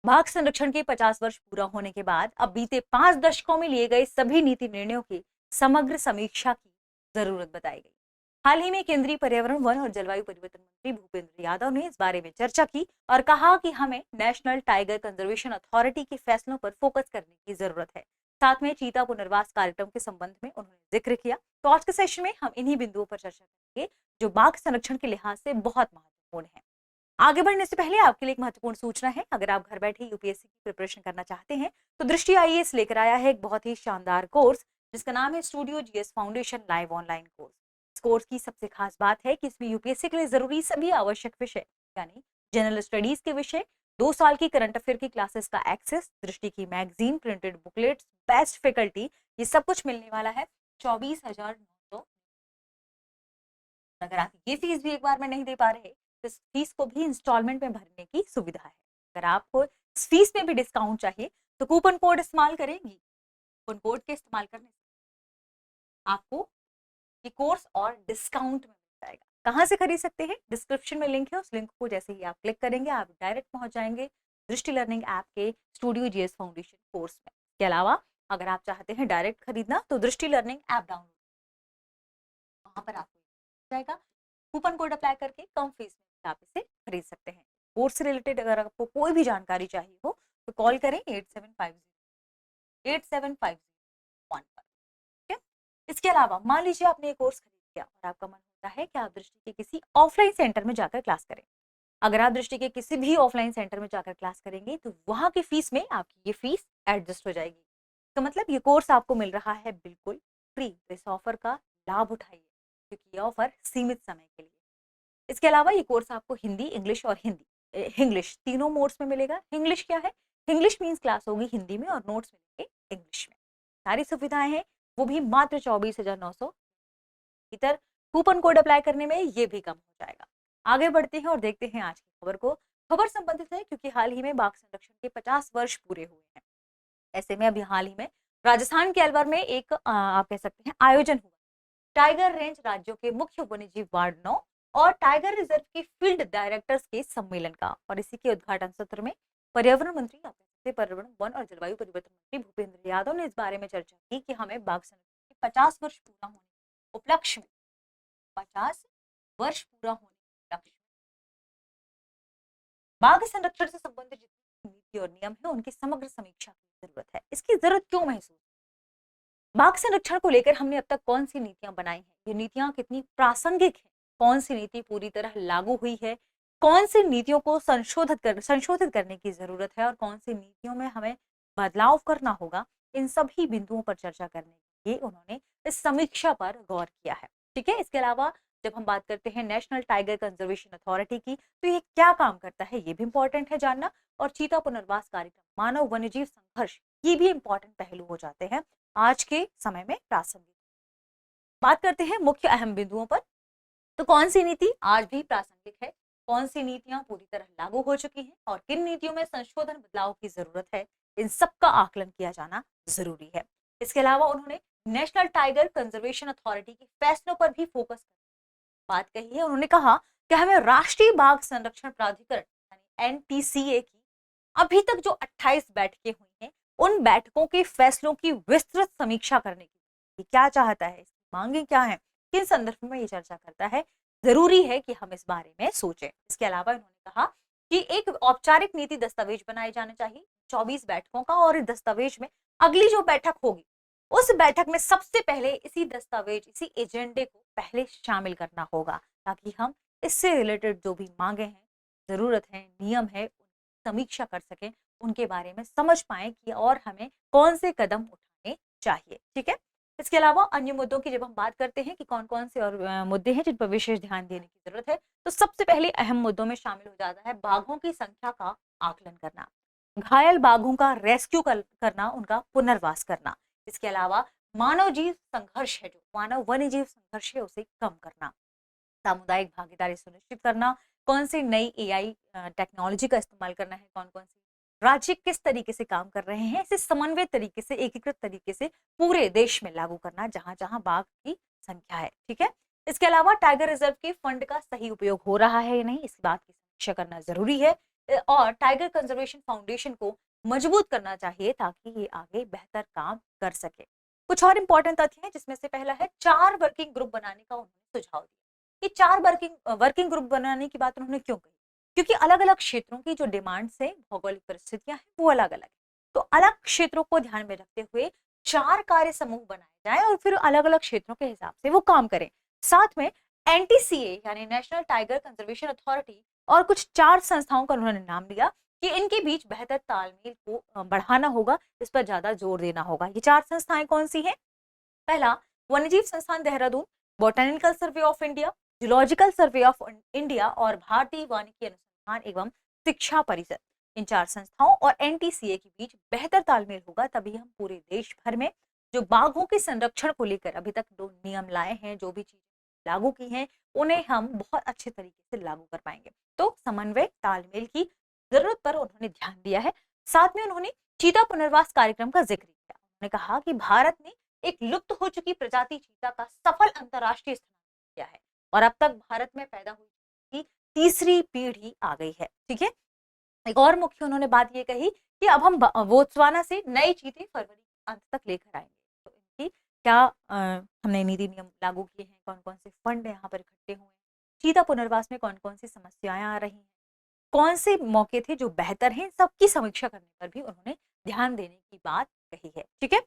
बाघ संरक्षण के 50 वर्ष पूरा होने के बाद अब बीते 5 दशकों में लिए गए सभी नीति निर्णयों की समग्र समीक्षा की जरूरत बताई गई। हाल ही में केंद्रीय पर्यावरण, वन और जलवायु परिवर्तन मंत्री भूपेंद्र यादव ने इस बारे में चर्चा की और कहा कि हमें नेशनल टाइगर कंजर्वेशन अथॉरिटी के फैसलों पर फोकस करने की जरूरत है। साथ में चीता पुनर्वास कार्यक्रम के संबंध में उन्होंने जिक्र किया। तो आज के सेशन में हम इन्हीं बिंदुओं पर चर्चा करेंगे जो बाघ संरक्षण के लिहाज से बहुत महत्वपूर्ण है। आगे बढ़ने से पहले आपके लिए एक महत्वपूर्ण सूचना है। अगर आप घर बैठे यूपीएससी की प्रिपरेशन करना चाहते हैं तो दृष्टि आईएएस लेकर आया है एक बहुत ही शानदार कोर्स जिसका नाम है studio GS foundation live online course. इस कोर्स की सबसे खास बात है कि इसमें यूपीएससी के लिए जरूरी सभी आवश्यक विषय यानी जनरल स्टडीज के विषय, 2 साल की करंट अफेयर की क्लासेस का एक्सेस, दृष्टि की magazine, printed booklets, best faculty, ये सब कुछ मिलने वाला है 24,900। अगर आप ये फीस भी एक बार में नहीं दे पा रहे तो इस फीस को भी इंस्टॉलमेंट में भरने की सुविधा है। अगर आपको इस फीस में भी डिस्काउंट चाहिए तो कूपन कोड इस्तेमाल करेंगी। कूपन कोड के इस्तेमाल करने से आपको ये कोर्स और डिस्काउंट में मिल जाएगा। कहाँ से खरीद सकते हैं? डिस्क्रिप्शन में लिंक है, उस लिंक को जैसे ही आप क्लिक करेंगे आप डायरेक्ट पहुंच जाएंगे दृष्टि लर्निंग ऐप के स्टूडियो जीएस फाउंडेशन कोर्स में। इसके अलावा अगर आप चाहते हैं डायरेक्ट खरीदना तो दृष्टि लर्निंग ऐप डाउनलोड, वहां पर आपको जाएगा, कूपन कोड अप्लाई करके कम फीस में आप इसे खरीद सकते हैं। कोर्स से रिलेटेड अगर आपको कोई भी जानकारी चाहिए हो तो कॉल करें 8750 पर। ठीक है? इसके अलावा मान लीजिए आपने ये कोर्स खरीद लिया और आपका मन होता है कि आप दृष्टि के किसी ऑफलाइन सेंटर में जाकर क्लास करें। अगर आप दृष्टि के किसी भी ऑफलाइन सेंटर में जाकर क्लास करेंगे तो वहां की फीस में आपकी ये फीस एडजस्ट हो जाएगी। तो मतलब ये कोर्स आपको मिल रहा है बिल्कुल फ्री। तो इस ऑफर का लाभ उठाइए क्योंकि ये ऑफर सीमित समय के लिए। इसके अलावा ये कोर्स आपको हिंदी, इंग्लिश और इंग्लिश तीनों मोड्स में मिलेगा। इंग्लिश क्या है? इंग्लिश मींस क्लास होगी हिंदी में और नोट्स मिलेंगे इंग्लिश में। सारी सुविधाएं हैं, वो भी मात्र 24,900। इधर कूपन कोड अप्लाई करने में ये भी कम हो जाएगा। आगे बढ़ते हैं और देखते हैं आज की खबर को। खबर संबंधित है क्योंकि हाल ही में बाघ संरक्षण के 50 वर्ष पूरे हुए हैं। ऐसे में अभी हाल ही में राजस्थान के अलवर में एक आप कह सकते हैं आयोजन हुआ टाइगर रेंज राज्यों के मुख्य वन्यजीव वार्डनों और टाइगर रिजर्व के फील्ड डायरेक्टर्स के सम्मेलन का। और इसी के उद्घाटन सत्र में पर्यावरण मंत्री, पर्यावरण, वन और जलवायु परिवर्तन मंत्री भूपेंद्र यादव ने इस बारे में चर्चा की कि हमें बाघ संरक्षण के 50 वर्ष पूरा होने के उपलक्ष्य में 50 वर्ष पूरा होने के उपलक्ष्य में बाघ संरक्षण से संबंधित जितनी नीति और नियम है उनकी समग्र समीक्षा की जरूरत है। इसकी जरूरत क्यों महसूस? बाघ संरक्षण को लेकर हमने अब तक कौन सी नीतियां बनाई हैं, ये नीतियां कितनी प्रासंगिक हैं, कौन सी नीति पूरी तरह लागू हुई है, कौन सी नीतियों को संशोधित करने की जरूरत है और कौन सी नीतियों में हमें बदलाव करना होगा, इन सभी बिंदुओं पर चर्चा करने के लिए उन्होंने इस समीक्षा पर गौर किया है। ठीक है? इसके अलावा जब हम बात करते हैं नेशनल टाइगर कंजर्वेशन अथॉरिटी की तो ये क्या काम करता है ये भी इंपॉर्टेंट है जानना। और चीता पुनर्वास कार्यक्रम, मानव वन्यजीव संघर्ष, ये भी इंपॉर्टेंट पहलू हो जाते हैं आज के समय में प्रासंगिक। बात करते हैं मुख्य अहम बिंदुओं पर। तो कौन सी नीति आज भी प्रासंगिक है, कौन सी नीतियां पूरी तरह लागू हो चुकी हैं और किन नीतियों में संशोधन बदलाव की जरूरत है, इन सब का आकलन किया जाना जरूरी है। इसके अलावा उन्होंने नेशनल टाइगर कंजर्वेशन अथॉरिटी के फैसलों पर भी फोकस बात कही है। उन्होंने कहा कि हमें राष्ट्रीय बाघ संरक्षण प्राधिकरण यानी एनटीसीए की अभी तक जो 28 बैठकें हुई हैं उन बैठकों के फैसलों की विस्तृत समीक्षा करने की। क्या चाहता है, इसकी मांगे क्या है, किन संदर्भ में ये चर्चा करता है, जरूरी है कि हम इस बारे में सोचें। इसके अलावा इन्होंने कहा कि एक औपचारिक नीति दस्तावेज बनाए जाने चाहिए 24 बैठकों का और इस दस्तावेज में अगली जो बैठक होगी उस बैठक में सबसे पहले इसी दस्तावेज, इसी एजेंडे को पहले शामिल करना होगा ताकि हम इससे रिलेटेड जो भी मांगे हैं, जरूरत है, नियम है, समीक्षा कर सकें, उनके बारे में समझ पाए कि और हमें कौन से कदम उठाने चाहिए। ठीक है? इसके अलावा अन्य मुद्दों की जब हम बात करते हैं कि कौन कौन से और मुद्दे हैं जिन पर विशेष ध्यान देने की जरूरत है तो सबसे पहले अहम मुद्दों में शामिल हो जाता है बाघों की संख्या का आकलन करना, घायल बाघों का रेस्क्यू करना, उनका पुनर्वास करना। इसके अलावा मानव जीव संघर्ष है, जो मानव वन्य जीव संघर्ष है उसे कम करना, सामुदायिक भागीदारी सुनिश्चित करना, कौन सी नई एआई टेक्नोलॉजी का इस्तेमाल करना है, कौन कौन सी राज्य किस तरीके से काम कर रहे हैं, इसे समन्वित तरीके से, एकीकृत तरीके से पूरे देश में लागू करना जहां जहां बाघ की संख्या है। ठीक है? इसके अलावा टाइगर रिजर्व के फंड का सही उपयोग हो रहा है या नहीं, इस बात की समीक्षा करना जरूरी है। और टाइगर कंजर्वेशन फाउंडेशन को मजबूत करना चाहिए ताकि ये आगे बेहतर काम कर सके। कुछ और इंपॉर्टेंट तथ्य हैं जिसमें से पहला है 4 वर्किंग ग्रुप बनाने का उन्होंने सुझाव दिया। ये 4 वर्किंग ग्रुप बनाने की बात उन्होंने क्यों कही? क्योंकि अलग-अलग क्षेत्रों की जो डिमांड्स है, भौगोलिक परिस्थितियां हैं, वो अलग-अलग है। तो अलग क्षेत्रों को ध्यान में रखते हुए 4 कार्य समूह बनाए जाएं और फिर अलग-अलग क्षेत्रों के हिसाब से वो काम करें। साथ में एनटीसीए यानी नेशनल टाइगर कंजर्वेशन अथॉरिटी और कुछ 4 संस्थाओं का उन्होंने नाम लिया कि इनके बीच बेहतर तालमेल को बढ़ाना होगा, इस पर ज्यादा जोर देना होगा। ये 4 संस्थाएं कौन सी हैं? पहला, वन्यजीव संस्थान Dehradun, botanical survey of India, zoological survey of India और भारतीय वानिकी अनुसंधान एवं शिक्षा परिषद। इन 4 संस्थाओं और एनटीसीए के बीच बेहतर तालमेल होगा, तभी हम पूरे देश भर में जो बाघों के संरक्षण को लेकर अभी तक जो नियम लाए हैं, जो भी चीजें लागू की हैं, उन्हें हम बहुत अच्छे तरीके से लागू कर पाएंगे। तो समन्वय तालमेल की जरूरत पर उन्होंने ध्यान दिया है। साथ में उन्होंने चीता पुनर्वास कार्यक्रम का जिक्र किया। उन्होंने कहा कि भारत ने एक लुप्त हो चुकी प्रजाति चीता का सफल अंतरराष्ट्रीय स्थान किया है और अब तक भारत में पैदा हुई तीसरी पीढ़ी आ गई है। ठीक है, एक और मुख्य उन्होंने बात ये कही कि अब हम बोत्सवाना से नए चीते फरवरी के अंत तक लेकर आएंगे। तो इनकी क्या हमने नीति नियम लागू किए हैं, कौन कौन से फंड यहाँ पर इकट्ठे हुए हैं, चीता पुनर्वास में कौन कौन सी समस्याएं आ रही हैं, कौन से मौके थे जो बेहतर हैं, सबकी समीक्षा करने पर भी उन्होंने ध्यान देने की बात कही है। ठीक है,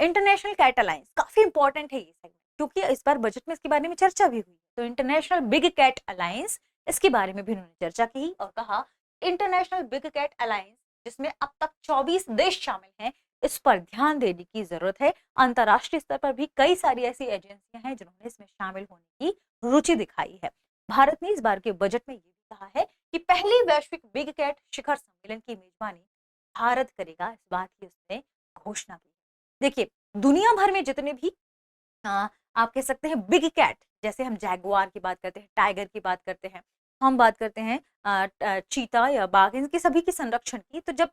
इंटरनेशनल कैट अलायंस काफी इंपॉर्टेंट है ये सेगमेंट, क्योंकि इस बार बजट में इसके बारे में चर्चा भी हुई। तो इंटरनेशनल बिग कैट अलायंस, इसके बारे में भी उन्होंने चर्चा की और कहा इंटरनेशनल बिग कैट अलायंस जिसमें अब तक 24 देश शामिल हैं, इस पर ध्यान देने की जरूरत है। अंतरराष्ट्रीय स्तर पर भी कई सारी ऐसी एजेंसियां हैं जिन्होंने इसमें शामिल होने की रुचि दिखाई है। भारत ने इस बार के बजट में ये भी कहा है कि पहली वैश्विक बिग कैट शिखर सम्मेलन की मेजबानी भारत करेगा, इस बात की उसने घोषणा की। देखिए, दुनिया भर में जितने भी आप कह सकते हैं बिग कैट, जैसे हम जैगुआर की बात करते हैं, टाइगर की बात करते हैं, हम बात करते हैं चीता या बाघ, इनकी सभी की संरक्षण की। तो जब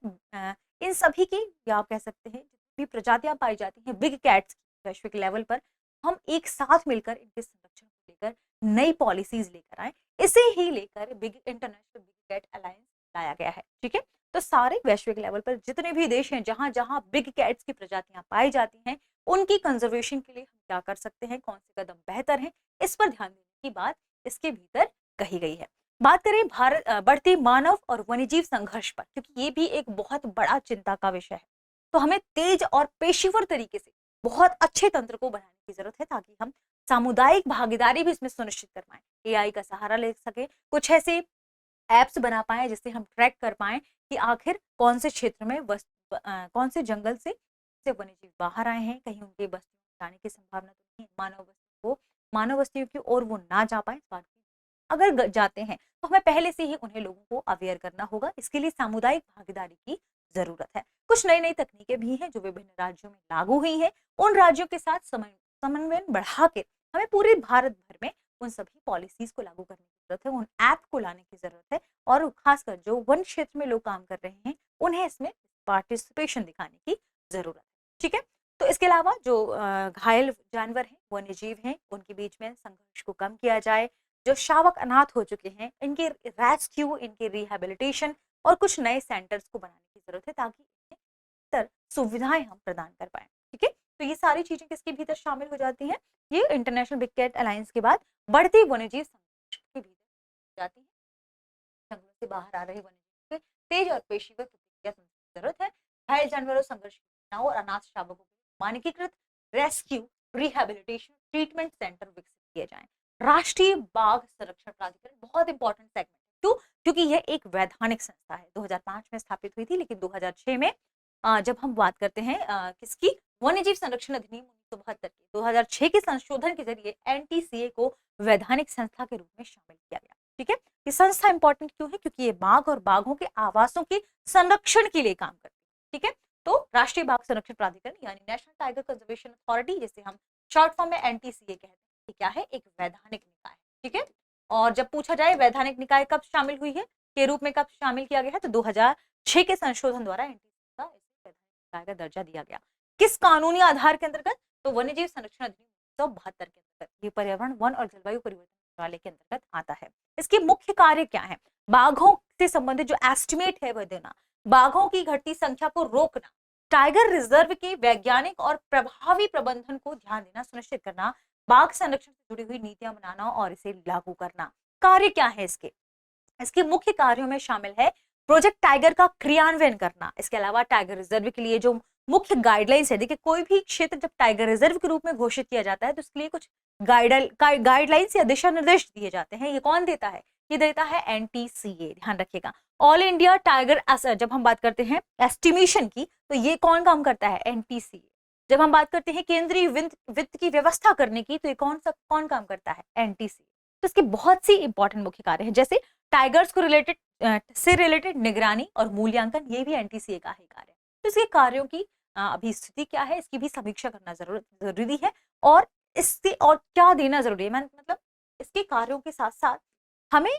इन सभी की, या आप कह सकते हैं जितनी प्रजातियां पाई जाती हैं बिग कैट्स वैश्विक लेवल पर, हम एक साथ मिलकर इनके संरक्षण को लेकर नई पॉलिसीज लेकर आए। इसे ही लेकर big international big cat alliance लाया गया है। ठीक है, तो सारे वैश्विक लेवल पर जितने भी देश हैं जहां जहां बिग कैट्स की प्रजातियां पाई जाती हैं, उनकी कंजर्वेशन के लिए हम क्या कर सकते हैं, कौन से कदम बेहतर हैं, इस पर ध्यान देने की बात इसके भीतर कही गई है। बात करें भारत बढ़ती मानव और वन्यजीव संघर्ष पर, क्योंकि ये भी एक बहुत बड़ा चिंता का विषय है। तो हमें तेज और पेशेवर तरीके से बहुत अच्छे तंत्र को बनाने की जरूरत है ताकि हम सामुदायिक भागीदारी भी इसमें सुनिश्चित कर पाए, एआई का सहारा ले सके, कुछ ऐसे एप्स बना पाए जिससे हम ट्रैक कर पाए कि आखिर कौन से क्षेत्र में कौन से जंगल से वन्यजीव बाहर आए हैं, कहीं उनके बस्तियों में जाने की संभावना तो नहीं है, मानव बस्तियों की ओर वो ना जा पाए। इस बात की अगर जाते हैं तो हमें पहले से ही उन्हें लोगों को अवेयर करना होगा। इसके लिए सामुदायिक भागीदारी की जरूरत है। कुछ नई नई तकनीकें भी हैं जो विभिन्न राज्यों में लागू हुई हैं। उन राज्यों के साथ समन्वय बढ़ा के हमें पूरे भारत भर में उन सभी पॉलिसीज को लागू करने की जरूरत है, उन ऐप को लाने की जरूरत है और खासकर जो वन क्षेत्र में लोग काम कर रहे हैं उन्हें इसमें पार्टिसिपेशन दिखाने की जरूरत है। ठीक है, तो इसके अलावा जो घायल जानवर हैं, वन्यजीव हैं, उनके बीच में संघर्ष को कम किया जाए। जो शावक अनाथ हो चुके हैं, इनके रेस्क्यू, इनके रिहेबिलिटेशन और कुछ नए सेंटर्स को बनाने की जरूरत है ताकि बेहतर सुविधाएं हम प्रदान कर पाए। ठीक है, तो ये सारी चीजें किसके भीतर शामिल हो जाती हैं? ये इंटरनेशनल बिग कैट अलायंस के बाद बढ़ती वन्यजीव संघर्ष के भीतर जाती है। जंगलों से बाहर आ रहे वन्यजीव के तेज और पेशेवर प्रतिक्रिया की जरूरत है। घायल जानवरों, संघर्ष और अनाथ शावकों के मानकीकृत रेस्क्यू, रिहेबिलिटेशन, ट्रीटमेंट सेंटर विकसित किए जाएं। राष्ट्रीय बाघ संरक्षण प्राधिकरण बहुत इंपॉर्टेंट सेगमेंट है। क्यों? क्योंकि यह एक वैधानिक संस्था है, 2005 में स्थापित हुई थी, लेकिन 2006 में जब हम बात करते हैं किसकी, वन्यजीव संरक्षण अधिनियम 1972 के 2006 के संशोधन के जरिए एनटीसीए को वैधानिक संस्था के रूप में शामिल किया गया। ठीक है, ये संस्था इंपॉर्टेंट क्यों है? क्योंकि ये बाघ और बाघों के आवासों के संरक्षण के लिए काम करती है। ठीक है, तो राष्ट्रीय बाघ संरक्षण प्राधिकरण यानी नेशनल टाइगर कंजर्वेशन अथॉरिटी, जिसे हम शॉर्ट फॉर्म में एनटीसीए कहते हैं, ये क्या है? एक वैधानिक निकाय है। ठीक है, और जब पूछा जाए वैधानिक निकाय कब शामिल हुई है, के रूप में कब शामिल किया गया है, तो 2006 के संशोधन द्वारा एनटीसीए का वैधानिक निकाय का दर्जा दिया गया। किस कानूनी आधार के अंतर्गत? तो वन्यजीव संरक्षण अधिनियम 1972 के अंतर्गत। ये पर्यावरण, वन और जलवायु परिवर्तन मंत्रालय के अंतर्गत आता है। इसके मुख्य कार्य क्या है? बाघों से संबंधित जो एस्टिमेट है वह देना, बाघों की घटती संख्या को रोकना, टाइगर रिजर्व के वैज्ञानिक और प्रभावी प्रबंधन को ध्यान देना सुनिश्चित करना, बाघ संरक्षण से जुड़ी हुई नीतियां बनाना और इसे लागू करना। कार्य क्या है इसके? इसके मुख्य कार्यों में शामिल है प्रोजेक्ट टाइगर का क्रियान्वयन करना। इसके अलावा टाइगर रिजर्व के लिए जो मुख्य गाइडलाइंस है, देखिए कोई भी क्षेत्र जब टाइगर रिजर्व के रूप में घोषित किया जाता है तो उसके लिए कुछ गाइडलाइंस या दिशा निर्देश दिए जाते हैं। ये कौन देता है? ये देता है एनटीसीए, ध्यान रखिएगा। ऑल इंडिया टाइगर, जब हम बात करते हैं एस्टिमेशन की, तो ये कौन काम करता है? एनटीसीए। जब हम बात करते हैं केंद्रीय वित्त की व्यवस्था करने की, तो ये कौन काम करता है? एनटीसीए। तो इसके बहुत सी इंपॉर्टेंट मुख्य कार्य हैं, जैसे टाइगर्स को रिलेटेड निगरानी और मूल्यांकन, ये भी एनटीसीए का ही कार्य है। तो इसके कार्यों की अभी स्थिति क्या है, इसकी भी समीक्षा करना जरूरी है, और इससे और क्या देना जरूरी है, मतलब इसके कार्यों के साथ साथ हमें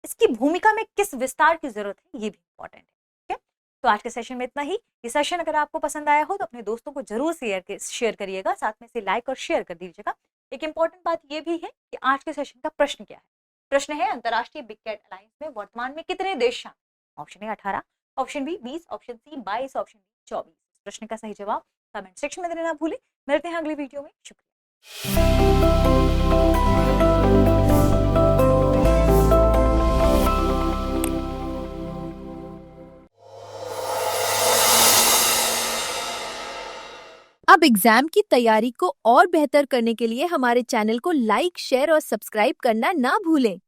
इसकी भूमिका में किस विस्तार की जरूरत है, ये भी इंपॉर्टेंट है। ठीक है, तो आज के सेशन में इतना ही। ये सेशन अगर आपको पसंद आया हो तो अपने दोस्तों को जरूर शेयर करिएगा, साथ में इसे लाइक और शेयर कर दीजिएगा। एक इंपॉर्टेंट बात ये भी है कि आज के सेशन का प्रश्न क्या है? प्रश्न है, अंतरराष्ट्रीय बिग कैट अलायंस में वर्तमान में कितने देश शामिल? Option A 18, option B 20, option C 22, option D 24। प्रश्न का सही जवाब कमेंट सेक्शन में देना ना भूलें। मिलते हैं अगली वीडियो में। शुक्रिया। अब एग्जाम की तैयारी को और बेहतर करने के लिए हमारे चैनल को लाइक, शेयर और सब्सक्राइब करना ना भूलें।